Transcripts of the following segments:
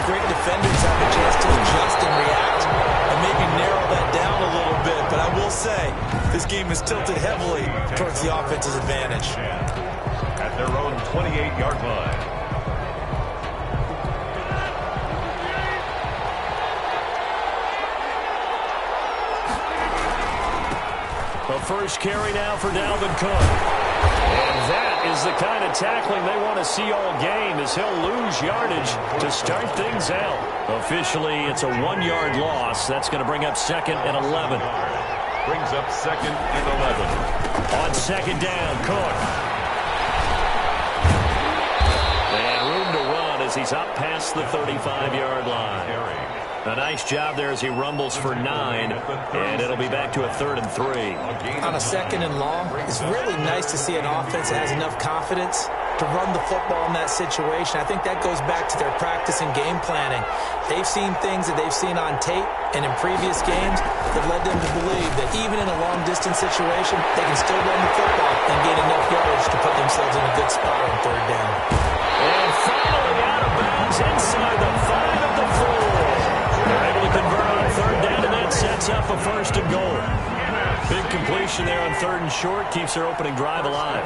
great defenders have a chance to adjust and react and maybe narrow that down a little bit. But I will say, this game is tilted heavily towards the offense's advantage. At their own 28-yard line. The first carry now for Dalvin Cook. And that is the kind of tackling they want to see all game, as he'll lose yardage to start things out. Officially, it's a 1-yard loss. That's going to bring up 2nd and 11. Brings up 2nd and 11. On 2nd down, Cook. And room to run as he's up past the 35-yard line. A nice job there as he rumbles for 9, and it'll be back to a 3rd and 3. On a 2nd and long, it's really nice to see an offense that has enough confidence to run the football in that situation. I think that goes back to their practice and game planning. They've seen things that they've seen on tape and in previous games that led them to believe that even in a long-distance situation, they can still run the football and gain enough yardage to put themselves in a good spot on 3rd down. And finally out of bounds inside the 5 of the 4. They're able to convert on 3rd down, and that sets up a 1st and goal. Big completion there on 3rd and short keeps their opening drive alive.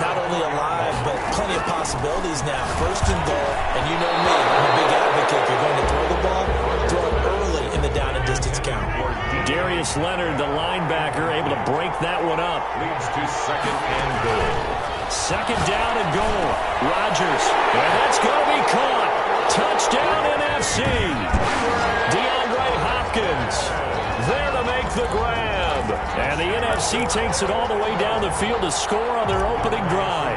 Not only alive, but plenty of possibilities now. 1st and goal, and you know me, I'm a big advocate. You're going to throw the ball, throw it early in the down and distance count. Darius Leonard, the linebacker, able to break that one up. Leads to 2nd and goal. 2nd down and goal. Rodgers, and that's going to be caught. Touchdown NFC. DeAndre Hopkins there to make the grab. And the NFC takes it all the way down the field to score on their opening drive.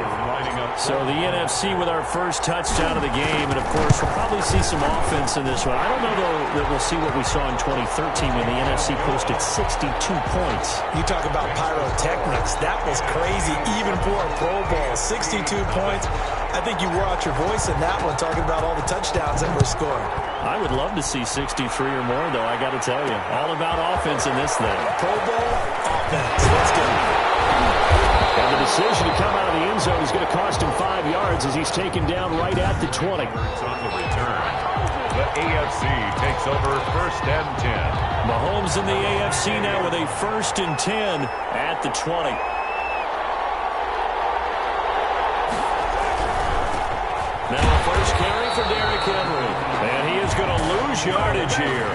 So the NFC with our first touchdown of the game. And, of course, we'll probably see some offense in this one. I don't know, though, that we'll see what we saw in 2013 when the NFC posted 62 points. You talk about pyrotechnics. That was crazy, even for a Pro Bowl. 62 points. I think you wore out your voice in that one, talking about all the touchdowns that were scored. I would love to see 63 or more, though, I got to tell you. All about offense in this thing. Pro Bowl offense. Let's go. And the decision to come out of the end zone is going to cost him 5 yards as he's taken down right at the 20. On the return, the AFC takes over 1st and 10. Mahomes in the AFC now with a 1st and 10 at the 20. Now first carry for Derrick Henry. And he is going to lose yardage here.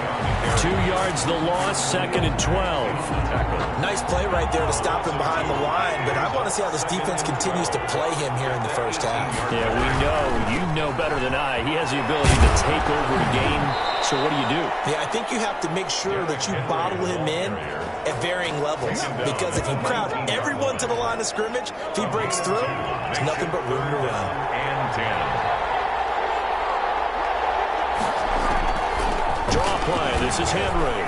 2 yards the loss, 2nd and 12. Nice play right there to stop him behind the line, but I want to see how this defense continues to play him here in the 1st half. Yeah, we know. You know better than I. He has the ability to take over the game. So what do? Yeah, I think you have to make sure that you bottle him in at varying levels, because if you crowd everyone to the line of scrimmage, if he breaks through, there's nothing but room to run. And 10. Draw play. This is Henry.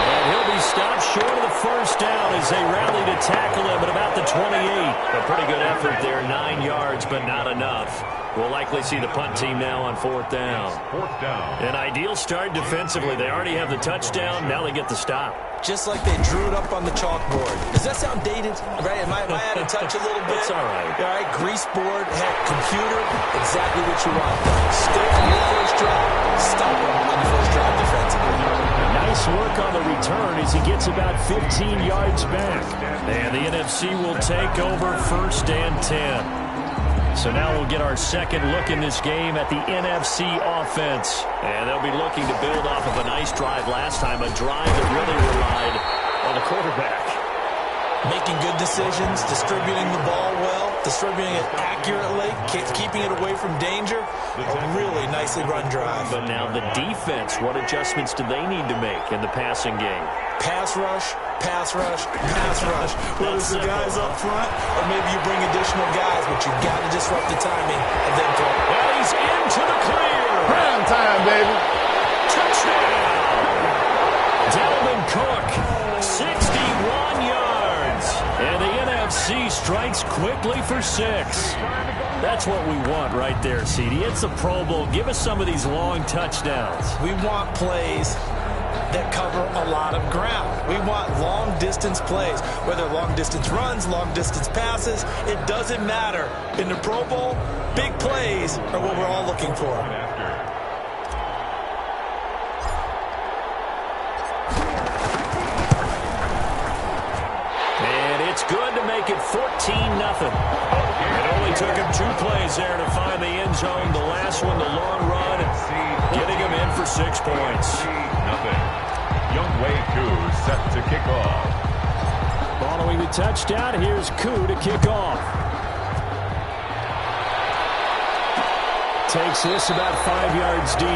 And he'll be stopped short of the 1st down as they rally to tackle him at about the 28. A pretty good effort there. 9 yards, but not enough. We'll likely see the punt team now on 4th down. 4th down. An ideal start defensively. They already have the touchdown. Now they get the stop. Just like they drew it up on the chalkboard. Does that sound dated? Right? Am I out of touch a little bit? It's all right. All right, grease board, heck, computer, exactly what you want. Score on your 1st drive, stop them on the 1st drive defensively. Nice work on the return as he gets about 15 yards back. And the NFC will take over 1st and 10. So now we'll get our 2nd look in this game at the NFC offense. And they'll be looking to build off of a nice drive last time, a drive that really relied on the quarterback. Making good decisions, distributing the ball well, distributing it accurately, keeping it away from danger. A really nicely run drive. But now the defense, what adjustments do they need to make in the passing game? Pass rush, pass rush, pass rush. Whether it's the guys up front or maybe you bring additional guys, but you've got to disrupt the timing of them throwing. And he's into the clear. Prime time, baby. Touchdown. Dalvin Cook, 61 yards. And the NFC strikes quickly for 6. That's what we want right there, CD. It's a Pro Bowl. Give us some of these long touchdowns. We want plays that cover a lot of ground. We want long-distance plays, whether long-distance runs, long-distance passes. It doesn't matter. In the Pro Bowl, big plays are what we're all looking for. It only took him 2 plays there to find the end zone. The last one, the long run, getting him in for 6 points. Younghoe Koo set to kick off. Following the touchdown, here's Koo to kick off. Takes this about 5 yards deep.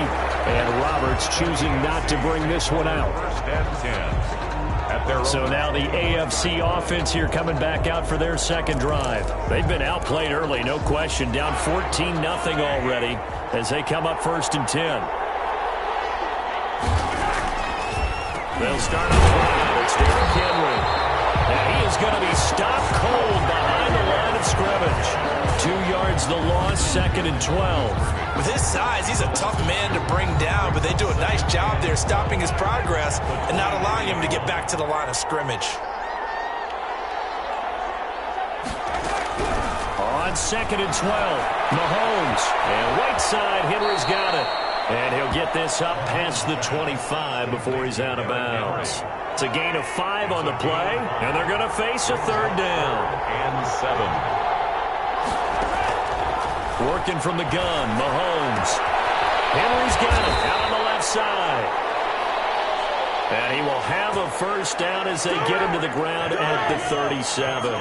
And Roberts choosing not to bring this one out. First and 10. So now the AFC offense here coming back out for their second drive. They've been outplayed early, no question. Down 14-0 already as they come up first and 10. They'll start on the ground. It's Derrick Henry. And he is going to be stopped cold behind the line of scrimmage. 2 yards the loss, second and 12. With his size, he's a tough man to bring down, but they do a nice job there stopping his progress and not allowing him to get back to the line of scrimmage. On second and 12, Mahomes. And right side, Henry's got it. And he'll get this up past the 25 before he's out of bounds. It's a gain of 5 on the play, and they're going to face a third down. And 7. Working from the gun, Mahomes. Henry's got it out on the left side. And he will have a first down as they get him to the ground at the 37.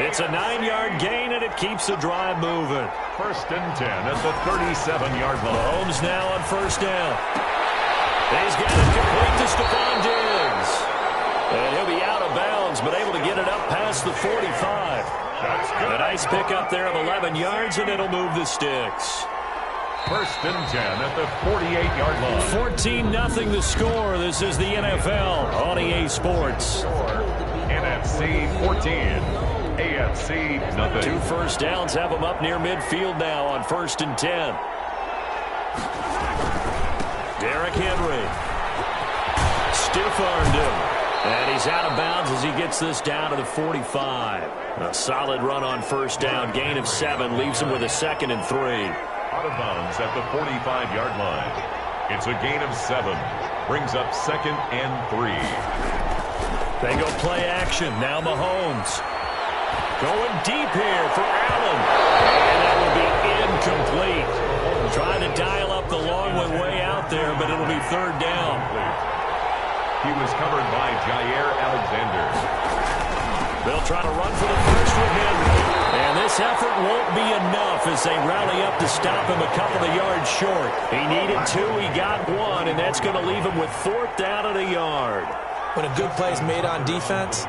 It's a 9-yard gain, and it keeps the drive moving. First and 10 at the 37-yard line. Mahomes now on first down. He's got it complete to Stephon Diggs. And he'll be out of bounds, but able to get it up past the 45. A nice pickup there of 11 yards, and it'll move the sticks. First and 10 at the 48-yard line. 14-0 the score. This is the NFL on EA Sports. NFC 14, AFC nothing. 2 first downs have them up near midfield now on first and 10. Derrick Henry. Stiff-armed him. And he's out of bounds as he gets this down to the 45. A solid run on first down. Gain of 7 leaves him with a second and 3. Out of bounds at the 45-yard line. It's a gain of 7. Brings up second and 3. They go play action. Now Mahomes. Going deep here for Allen. And that will be incomplete. Trying to dial up the long one way out there, but it'll be third down. He was covered by Jair Alexander. They'll try to run for the first with Henry. And this effort won't be enough as they rally up to stop him a couple of yards short. He needed 2, he got 1, and that's going to leave him with 4th down and a yard. When a good play is made on defense,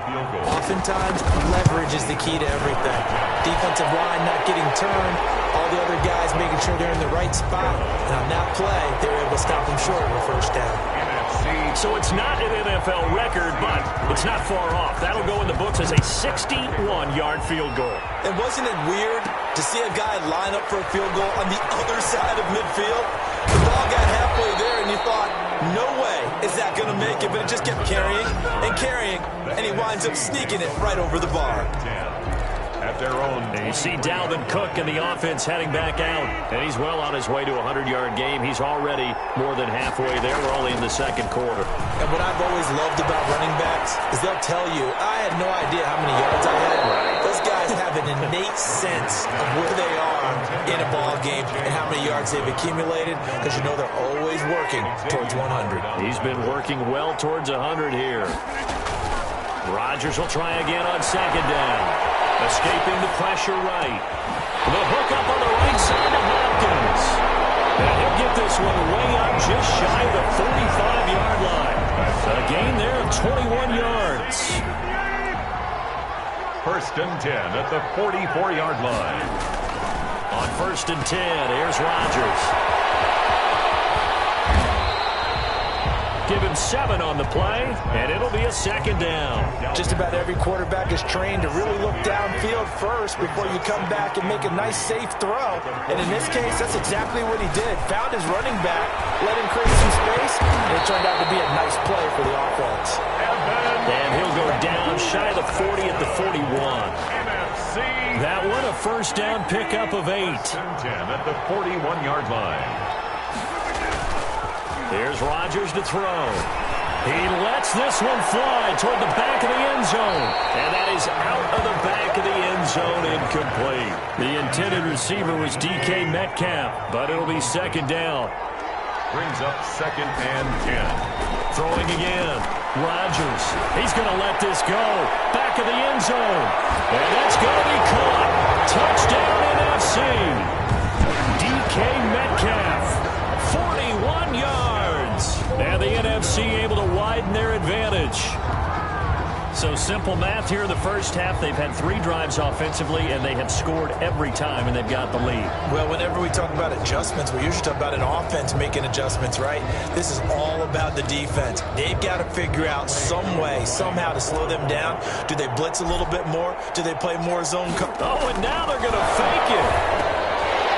oftentimes leverage is the key to everything. Defensive line not getting turned, all the other guys making sure they're in the right spot. And on that play, they were able to stop him short of a first down. So it's not an NFL record, but it's not far off. That'll go in the books as a 61-yard field goal. And wasn't it weird to see a guy line up for a field goal on the other side of midfield? The ball got halfway there, and you thought, no way is that going to make it, but it just kept carrying, and he winds up sneaking it right over the bar. At their own. You see Dalvin Cook in the offense heading back out, and he's well on his way to a 100-yard game. He's already more than halfway there. We're only in the second quarter. And what I've always loved about running backs is they'll tell you, I had no idea how many yards I had. Those guys have an innate sense of where they are in a ball game and how many yards they've accumulated, because you know they're always working towards 100. He's been working well towards 100 here. Rodgers will try again on second down. Escaping the pressure right. The hook up on the right side to Hopkins. And he'll get this one way up just shy of the 45-yard line. A gain there of 21 yards. First and 10 at the 44-yard line. On first and 10, here's Rodgers. Give him 7 on the play, and it'll be a second down. Just about every quarterback is trained to really look downfield first before you come back and make a nice, safe throw. And in this case, that's exactly what he did. Found his running back, let him create some space, and it turned out to be a nice play for the offense. And he'll go down shy of the 40 at the 41. That one a first down pickup of 8. 10 at the 41-yard line. Here's Rodgers to throw. He lets this one fly toward the back of the end zone. And that is out of the back of the end zone, incomplete. The intended receiver was DK Metcalf, but it'll be second down. Brings up second and 10. Throwing again. Rodgers. He's going to let this go. Back of the end zone. And that's going to be caught. Touchdown NFC. DK Metcalf. 41 yards. And the NFC able to widen their advantage. So simple math here in the first half. They've had 3 drives offensively, and they have scored every time, and they've got the lead. Well, whenever we talk about adjustments, we usually talk about an offense making adjustments, right? This is all about the defense. They've got to figure out some way, somehow to slow them down. Do they blitz a little bit more? Do they play more zone? Oh, and now they're going to fake it.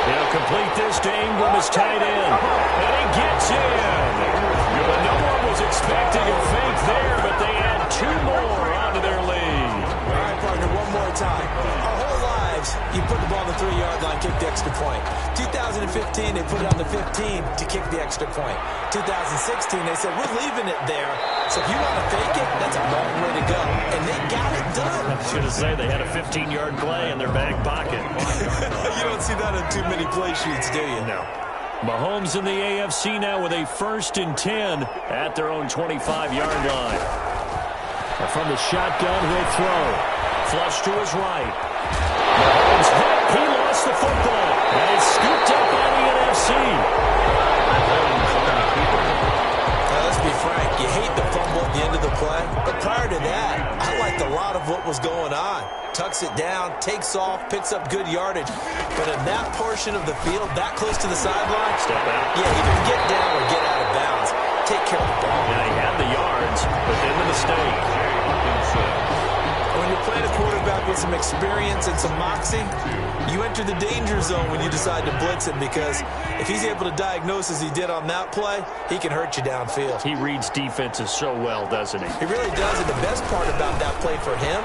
He'll complete this to Ingram as tight end. And he gets in. But no one was expecting a fake there, but they add 2 more onto their lead. All right, partner, one more time. Our whole lives, you put the ball on the 3-yard line, kick the extra point. 2015, they put it on the 15 to kick the extra point. 2016, they said, we're leaving it there. So if you want to fake it, that's a long way to go. And they got it done. I was going to say they had a 15-yard play in their back pocket. You don't see that on too many play sheets, do you? No. Mahomes in the AFC now with a 1st and 10 at their own 25-yard line. And from the shotgun, he'll throw. Flush to his right. Mahomes hit. He lost the football. And it's scooped up by the NFC. Now, let's be frank. You hate the fumble at the end of the play. But prior to that, I liked a lot of what was going on. Tucks it down, takes off, picks up good yardage. But in that portion of the field, that close to the sideline, step out. Yeah, either get down or get out of bounds. Take care of the ball. Yeah, he had the yards, but then the mistake. When you're playing a quarterback with some experience and some moxie, you enter the danger zone when you decide to blitz him, because if he's able to diagnose as he did on that play, he can hurt you downfield. He reads defenses so well, doesn't he? He really does, and the best part about that play for him,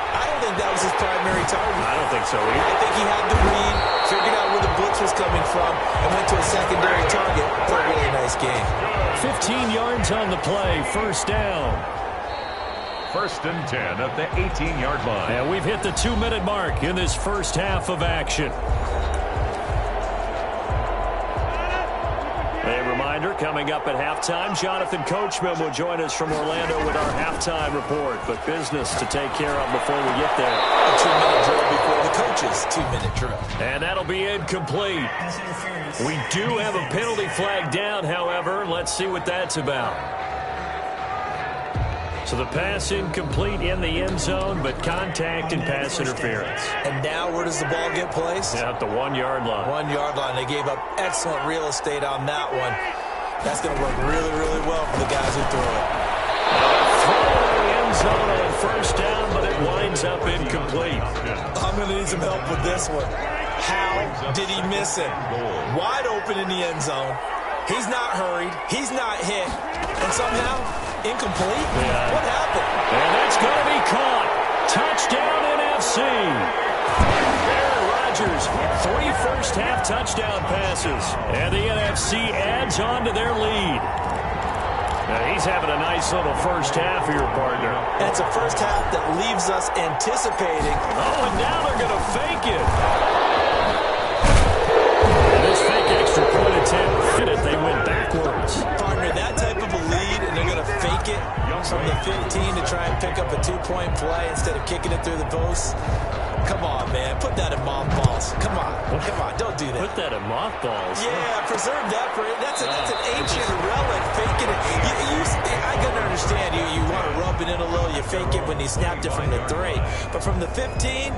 I don't think that was his primary target. I don't think so either. I think he had the read, figured out where the blitz was coming from, and went to a secondary target for a really nice game. 15 yards on the play, 1st down. 1st and 10 at the 18-yard line. And we've hit the 2-minute mark in this first half of action. A reminder, coming up at halftime, Jonathan Coachman will join us from Orlando with our halftime report. But business to take care of before we get there. A 2-minute drill before the coach's 2-minute drill. And that'll be incomplete. We do have a penalty flag down, however. Let's see what that's about. So the pass incomplete in the end zone, but contact and pass interference. And now where does the ball get placed? Yeah, at the 1-yard line. 1-yard line. They gave up excellent real estate on that one. That's going to work really, really well for the guys who throw it. Throw in the end zone on 1st down, but it winds up incomplete. I'm going to need some help with this one. How did he miss it? Wide open in the end zone. He's not hurried. He's not hit. And somehow, incomplete? Yeah. What happened? And that's going to be caught. Touchdown NFC. Aaron Rodgers, 3 first-half touchdown passes. And the NFC adds on to their lead. Now, he's having a nice little first half here, partner. And it's a first half that leaves us anticipating. Oh, and now they're going to fake it. And this fake extra point attempt fit it. They went backwards. Partner, that type of a lead, and they're going to fake it from the 15 to try and pick up a 2-point play instead of kicking it through the post. Come on, man. Put that in mothballs. Come on. Come on. Don't do that. Put that in mothballs. Yeah, preserve that for it. That's an ancient relic. Faking it. I can understand you want to rub it in a little. You fake it when you snapped it from the 3. But from the 15,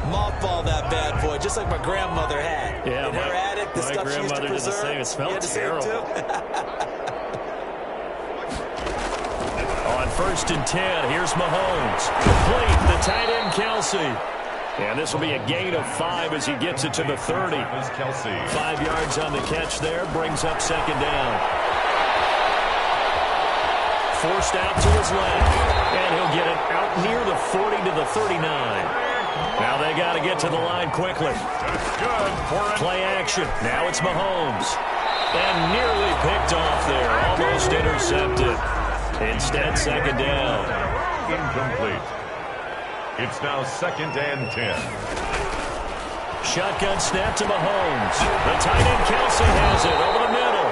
mothball that bad boy, just like my grandmother had. Yeah, in her attic, the stuff she used to preserve. Did the same. It smelled terrible. On 1st and 10, here's Mahomes. Complete, the tight end Kelsey. And this will be a gain of 5 as he gets it to the 30. 5 yards on the catch there, brings up 2nd down. Forced out to his left, and he'll get it out near the 40 to the 39. Now they got to get to the line quickly. Play action. Now it's Mahomes. And nearly picked off there, almost intercepted. Instead, second down. Incomplete. It's now 2nd and 10. Shotgun snap to Mahomes. The tight end Kelsey has it over the middle.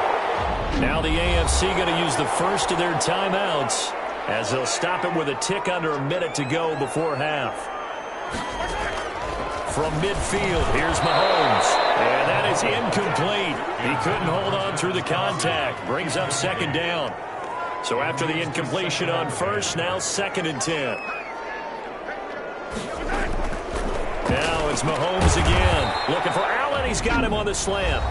Now the AFC going to use the first of their timeouts as they'll stop it with a tick under a minute to go before half. From midfield, here's Mahomes. And that is incomplete. He couldn't hold on through the contact. Brings up second down. So after the incompletion on first, now 2nd and 10. Now it's Mahomes again. Looking for Allen. He's got him on the slant.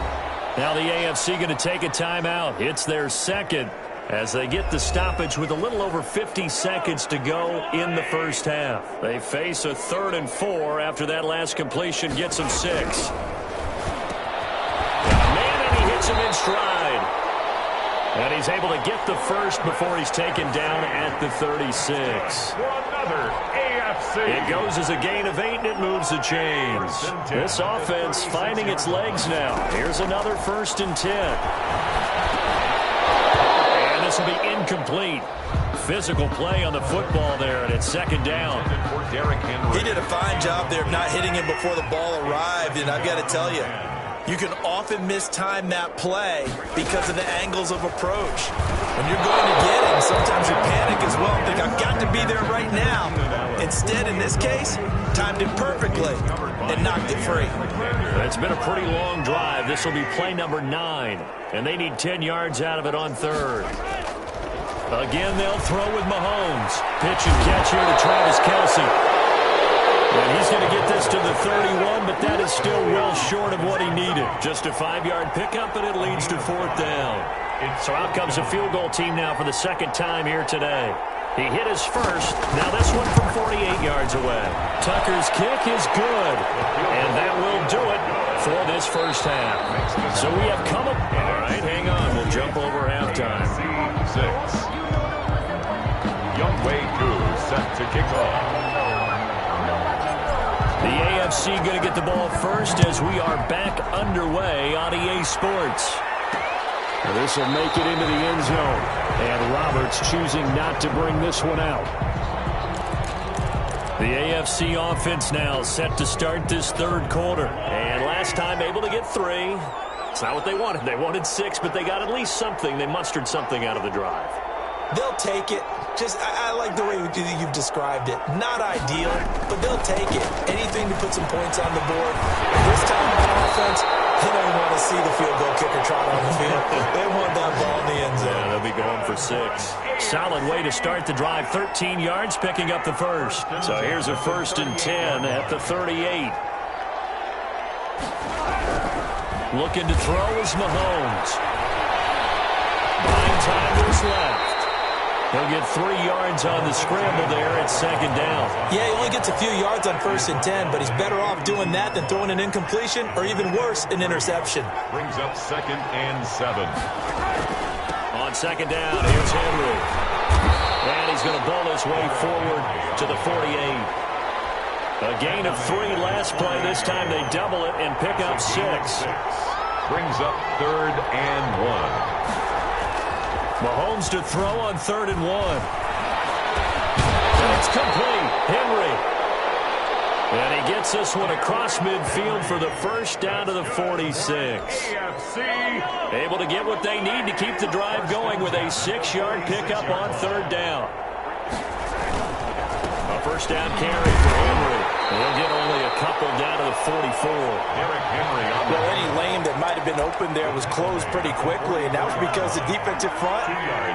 Now the AFC going to take a timeout. It's their second as they get the stoppage with a little over 50 seconds to go in the first half. They face a 3rd and 4 after that last completion gets them 6. And he hits him in stride. And he's able to get the first before he's taken down at the 36. For another AFC. It goes as a gain of 8, and it moves the chains. This offense finding its legs now. Here's another 1st and 10. And this will be incomplete. Physical play on the football there, and it's 2nd down. He did a fine job there of not hitting him before the ball arrived, and I've got to tell you, you can often mistime that play because of the angles of approach. When you're going to get him, sometimes you panic as well and think, I've got to be there right now. Instead, in this case, timed it perfectly and knocked it free. It's been a pretty long drive. This will be play number 9, and they need 10 yards out of it on 3rd. Again, they'll throw with Mahomes. Pitch and catch here to Travis Kelce. And he's going to get this to the 31, but that is still well short of what he needed. Just a 5-yard pickup, and it leads to 4th down. So out comes a field goal team now for the 2nd time here today. He hit his first. Now this one from 48 yards away. Tucker's kick is good, and that will do it for this first half. So we have come up. All right, hang on. We'll jump over halftime. 6. Youngway Koo set to kick off. The AFC going to get the ball first as we are back underway on EA Sports. This will make it into the end zone. And Roberts choosing not to bring this one out. The AFC offense now set to start this 3rd quarter. And last time able to get 3. It's not what they wanted. They wanted 6, but they got at least something. They mustered something out of the drive. They'll take it. I like the way you've described it. Not ideal, but they'll take it. Anything to put some points on the board. This time on offense, they don't want to see the field goal kicker trot on the field. They want that ball in the end zone. Yeah, they'll be going for 6. Solid way to start the drive. 13 yards, picking up the first. So here's a 1st and 10 at the 38. Looking to throw is Mahomes. 9 times left. He'll get 3 yards on the scramble there at 2nd down. Yeah, he only gets a few yards on 1st and 10, but he's better off doing that than throwing an incompletion or even worse, an interception. Brings up 2nd and 7. On 2nd down, here's Henry. And he's going to bowl his way forward to the 48. A gain of 3 last play. This time they double it and pick up 6. Brings up 3rd and 1. Mahomes to throw on 3rd and 1. It's complete. Henry. And he gets this one across midfield for the first down to the 46. Able to get what they need to keep the drive going with a 6-yard pickup on 3rd down. A first down carry for Henry. He'll get only a couple down to the 44. Well, any lane that might have been open there was closed pretty quickly, and that was because the defensive front,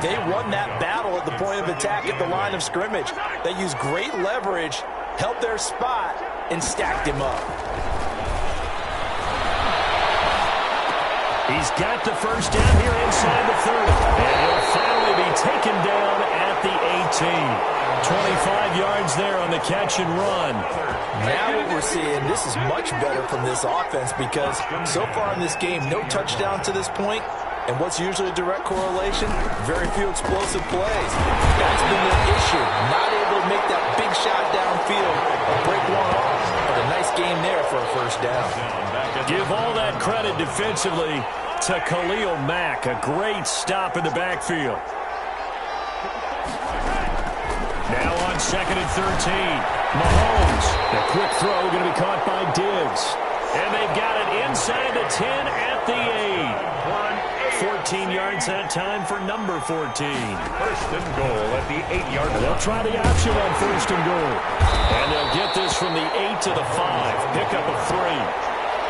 they won that battle at the point of attack at the line of scrimmage. They used great leverage, held their spot, and stacked him up. He's got the first down here inside the 30. And he'll finally be taken down at the 18. 25 yards there on the catch and run. Now what we're seeing, this is much better from this offense because so far in this game, no touchdown to this point, and what's usually a direct correlation, very few explosive plays. That's been the issue, not able to make that big shot downfield or break one off. But a nice game there for a first down. Give all that credit defensively to Khalil Mack. A great stop in the backfield. Now on 2nd and 13. Mahomes. The quick throw going to be caught by Diggs. And they've got it inside the 10 at the 8. 14 yards that time for number 14. First and goal at the 8-yard line. They'll try the option on 1st and goal. And they'll get this from the 8 to the 5. Pick up a 3.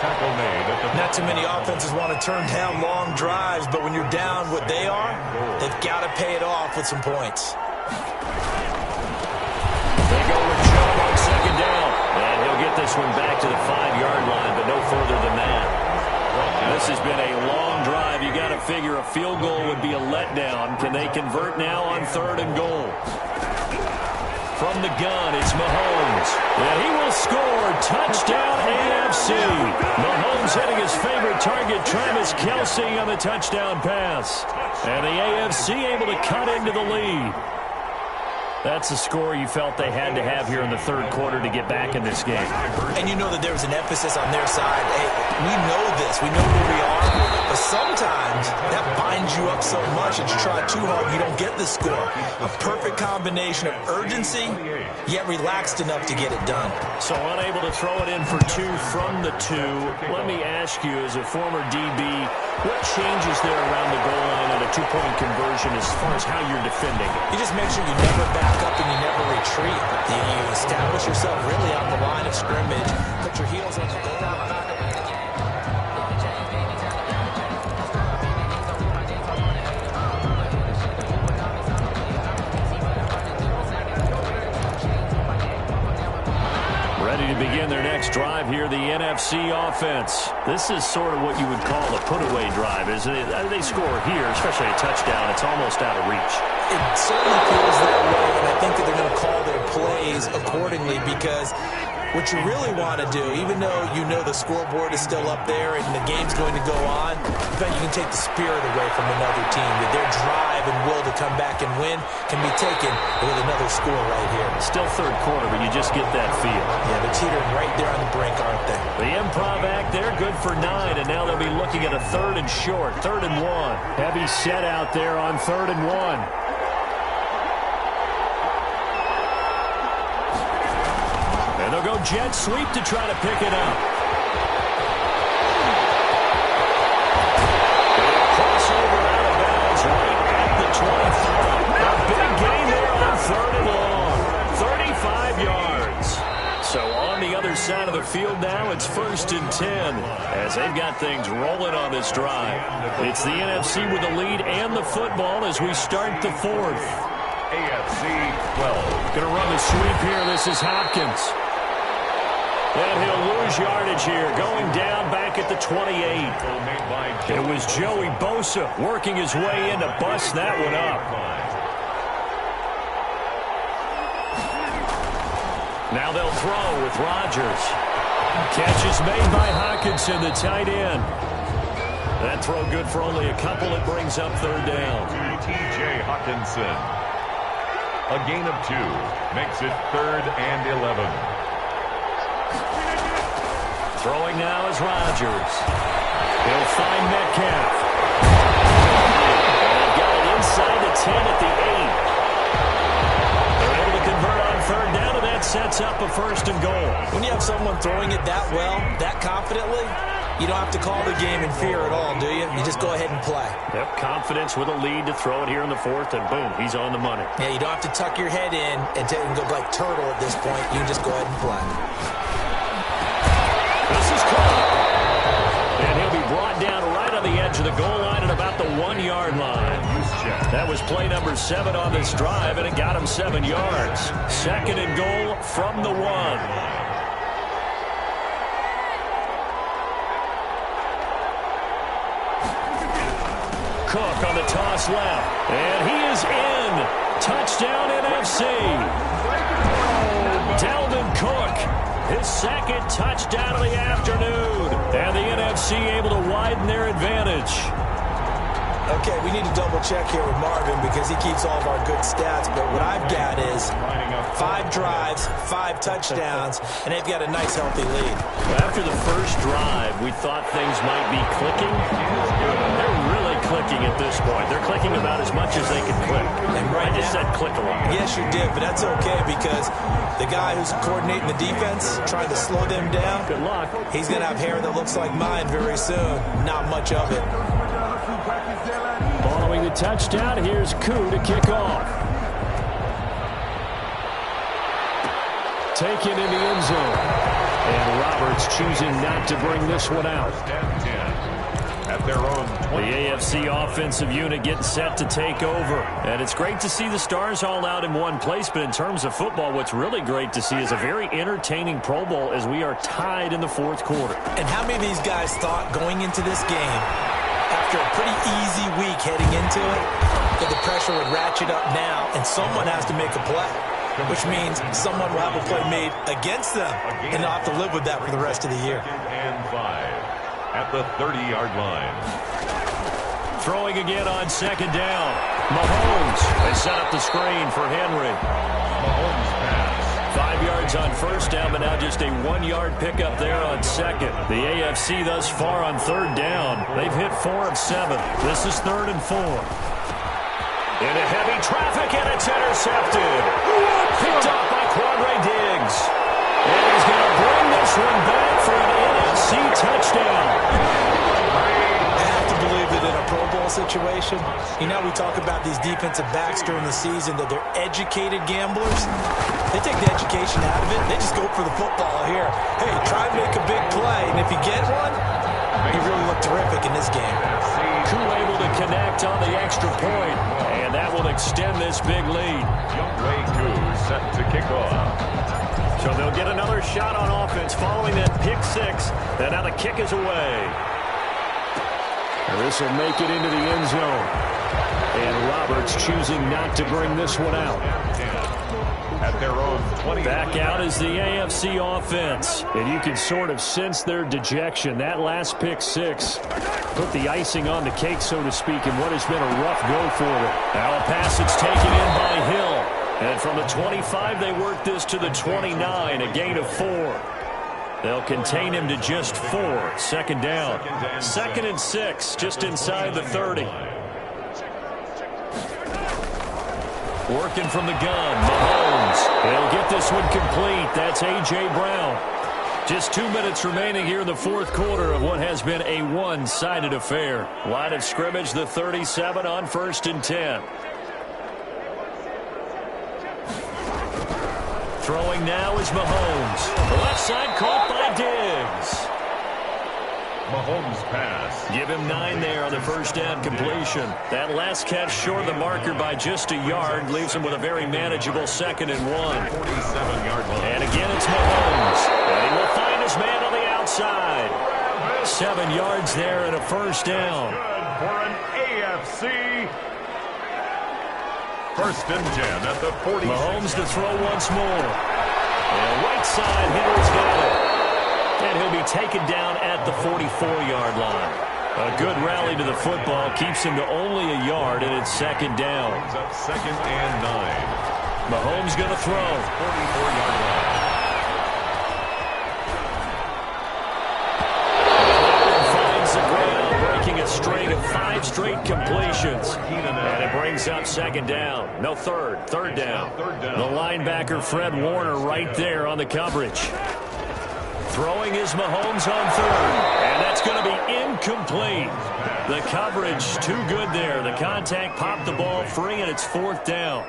Tackle made at the... Not too many offenses want to turn down long drives, but when you're down what they are, they've got to pay it off with some points. They go with Chubb on 2nd down. And he'll get this one back to the 5-yard line, but no further than that. This has been a long drive. You got to figure a field goal would be a letdown. Can they convert now on 3rd and goal? From the gun, it's Mahomes. And he will score. Touchdown, NFC. Mahomes hitting his favorite target, Travis Kelce, on the touchdown pass. And the AFC able to cut into the lead. That's the score you felt they had to have here in the 3rd quarter to get back in this game. And you know that there was an emphasis on their side. Hey, we know this. We know who we are. But sometimes that binds you up so much that you try too hard, you don't get the score. A perfect combination of urgency, yet relaxed enough to get it done. So unable to throw it in for 2 from the 2. Let me ask you, as a former DB, what changes there around the goal line on a 2-point conversion as far as how you're defending it? You just make sure you never back up and you never retreat. You establish yourself really on the line of scrimmage, put your heels on the goal line. Ready to begin their next drive here, the NFC offense. This is sort of what you would call a put-away drive, isn't it? They score here, especially a touchdown. It's almost out of reach. It certainly feels that way, and I think that they're going to call their plays accordingly because what you really want to do, even though you know the scoreboard is still up there and the game's going to go on, but you can take the spirit away from another team. That their drive and will to come back and win can be taken with another score right here. Still 3rd quarter, but you just get that feel. Yeah, they're teetering right there on the brink, aren't they? The improv act there, good for 9, and now they'll be looking at a 3rd and short, 3rd and 1. Heavy set out there on 3rd and 1. And they'll go jet sweep to try to pick it up. Crossover out of bounds right at the 23. A big gain there on 3rd and long. 35 yards. So on the other side of the field now, it's 1st and 10 as they've got things rolling on this drive. It's the NFC with the lead and the football as we start the 4th. AFC 12. Going to run the sweep here. This is Hopkins. And he'll lose yardage here, going down back at the 28. It was Joey Bosa working his way in to bust that one up. Now they'll throw with Rodgers. Catch is made by Hockenson, the tight end. That throw good for only a couple. It brings up 3rd down. T.J. Hockenson. A gain of 2 makes it 3rd and 11. Throwing now is Rodgers. He'll find Metcalf. And they've got it inside the 10 at the 8. They're able to convert on 3rd down, and that sets up a 1st and goal. When you have someone throwing it that well, that confidently, you don't have to call the game in fear at all, do you? You just go ahead and play. Yep, confidence with a lead to throw it here in the 4th, and boom, he's on the money. Yeah, you don't have to tuck your head in and go like turtle at this point. You can just go ahead and play. This is caught. And he'll be brought down right on the edge of the goal line at about the 1-yard line. That was play number 7 on this drive, and it got him 7 yards. 2nd and goal from the 1. Cook on the toss left, and he is in. Touchdown NFC. Dalvin Cook, his 2nd touchdown of the afternoon, and the NFC able to widen their advantage. Okay, we need to double check here with Marvin because he keeps all of our good stats, but what I've got is 5 drives, 5 touchdowns, and they've got a nice healthy lead. After the first drive, we thought things might be clicking. They're really clicking clicking at this point. They're clicking about as much as they can click. And right I just said click a lot. Yes, you did, but that's okay because the guy who's coordinating the defense, trying to slow them down, Good luck. he's going to have hair that looks like mine very soon. Not much of it. Following the touchdown, here's Koo to kick off. Taken in the end zone. And Roberts choosing not to bring this one out. At their own 20. The AFC offensive unit getting set to take over. And it's great to see the stars all out in one place, but in terms of football, what's really great to see is a very entertaining Pro Bowl as we are tied in the fourth quarter. And how many of these guys thought going into this game, after a pretty easy week heading into it, that the pressure would ratchet up now and someone has to make a play, which means someone will have a play made against them, and they'll have to live with that for the rest of the year. And 5 at the 30-yard line. Throwing again on second down. Mahomes has set up the screen for Henry. Mahomes pass. 5 yards on first down, but now just a 1-yard pickup there on second. The AFC thus far on third down. They've hit 4 of 7. This is 3rd and 4. Into heavy traffic, and it's intercepted. Picked up by Quandre Diggs. And he's going to bring this one back for an NFC touchdown. I have to believe that in a Pro Bowl situation, you know, we talk about these defensive backs during the season, that they're educated gamblers. They take the education out of it. They just go for the football here. Hey, try and make a big play, and if you get one, you really look terrific in this game. Koo able to connect on the extra point, and that will extend this big lead. Younghoe Koo set to kick off. So they'll get another shot on offense following that pick six, and now the kick is away. This will make it into the end zone. And Roberts choosing not to bring this one out. At their own 20. Back out is the AFC offense. And you can sort of sense their dejection. That last pick six put the icing on the cake, so to speak, in what has been a rough go for them. Now a pass that's taken in by Hill. And from the 25, they work this to the 29, a gain of 4. They'll contain him to just 4. Second down. 2nd and 6, just inside the 30. Working from the gun, Mahomes. He'll get this one complete. That's A.J. Brown. Just 2 minutes remaining here in the fourth quarter of what has been a one-sided affair. Line of scrimmage, the 37 on 1st and 10. Throwing now is Mahomes. The left side caught by Diggs. Mahomes pass. Give him 9 there on the first down completion. That last catch short of the marker by just a yard leaves him with a very manageable 2nd and 1. 47-yard line. And again it's Mahomes. And he will find his man on the outside. 7 yards there and a first down. Good for an AFC. 1st and 10 at the 40. Mahomes to throw once more. And right side, Henry's got it. And he'll be taken down at the 44-yard line. A good rally to the football keeps him to only a yard, and it's 2nd down. Brings up 2nd and 9. Mahomes going to throw. 44-yard line. Finds the ground, breaking a string of 5 straight completions. And it brings up 2nd down. No, third down. The linebacker, Fred Warner, right there on the coverage. Throwing is Mahomes on 3rd, and that's going to be incomplete. The coverage too good there. The contact popped the ball free, and it's 4th down.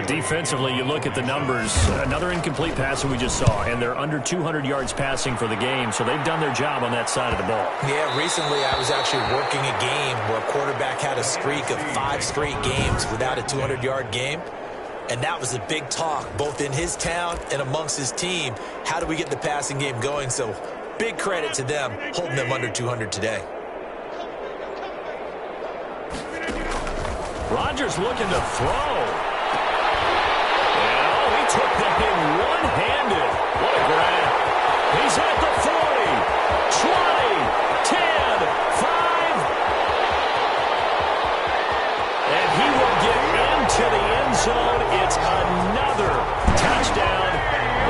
Defensively, you look at the numbers. Another incomplete pass that we just saw, and they're under 200 yards passing for the game, so they've done their job on that side of the ball. Yeah, recently I was actually working a game where a quarterback had a streak of 5 straight games without a 200-yard game. And that was a big talk, both in his town and amongst his team. How do we get the passing game going? So big credit to them, holding them under 200 today. Rodgers looking to throw. And he took that thing one-handed. What a grab. He's at the 40, 20, 10, 5. And he will get into the zone. It's another touchdown.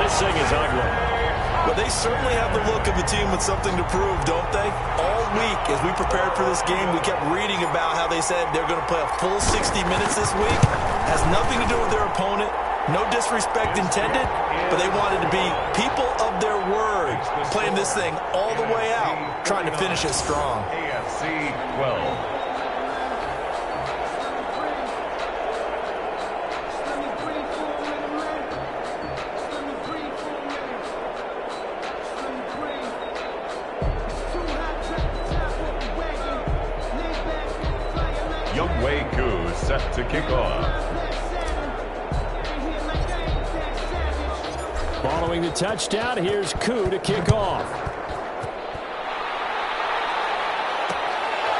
This thing is ugly. Well, they certainly have the look of a team with something to prove, don't they? All week, as we prepared for this game, we kept reading about how they said they're going to play a full 60 minutes this week. Has nothing to do with their opponent. No disrespect intended, but they wanted to be people of their word, playing this thing all the way out, trying to finish it strong. AFC 12. Set to kick off. Following the touchdown, here's Koo to kick off.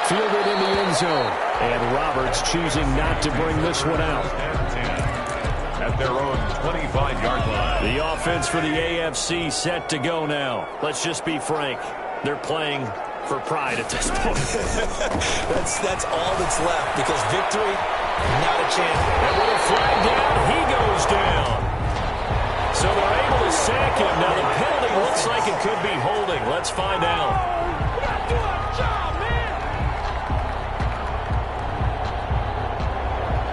Fielded in the end zone. And Roberts choosing not to bring this one out. At their own 25-yard line. The offense for the AFC set to go now. Let's just be frank. They're playing for pride at this point. that's all that's left, because victory, not a chance. And with a flag down, he goes down. So they're able to sack him. Now the penalty looks like it could be holding. Let's find out.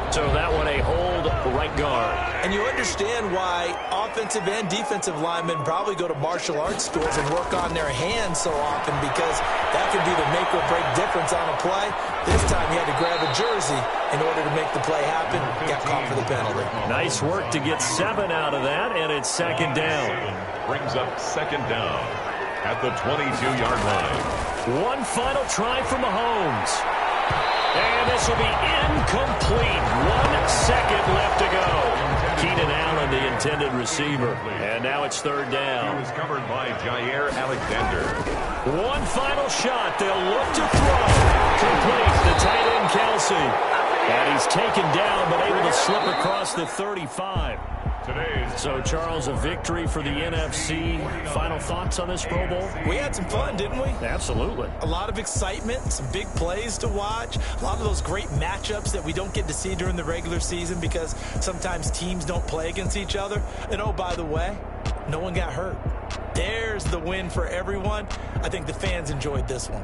So that one a hold, right guard. And you understand why offensive and defensive linemen probably go to martial arts stores and work on their hands so often, because that could be the make or break difference on a play. This time he had to grab a jersey in order to make the play happen. Got caught for the penalty. Nice work to get 7 out of that, and it's second down. Brings up second down at the 22-yard line. One final try for Mahomes. And this will be incomplete. 1 second left to go. Keenan Allen, the intended receiver. And now it's third down. He was covered by Jair Alexander. One final shot. They'll look to throw. Complete. The tight end, Kelsey. And he's taken down, but able to slip across the 35. So, Charles, a victory for the NFC. Final thoughts on this Pro Bowl? We had some fun, didn't we? Absolutely. A lot of excitement, some big plays to watch, a lot of those great matchups that we don't get to see during the regular season because sometimes teams don't play against each other. And, oh, by the way, no one got hurt. There's the win for everyone. I think the fans enjoyed this one.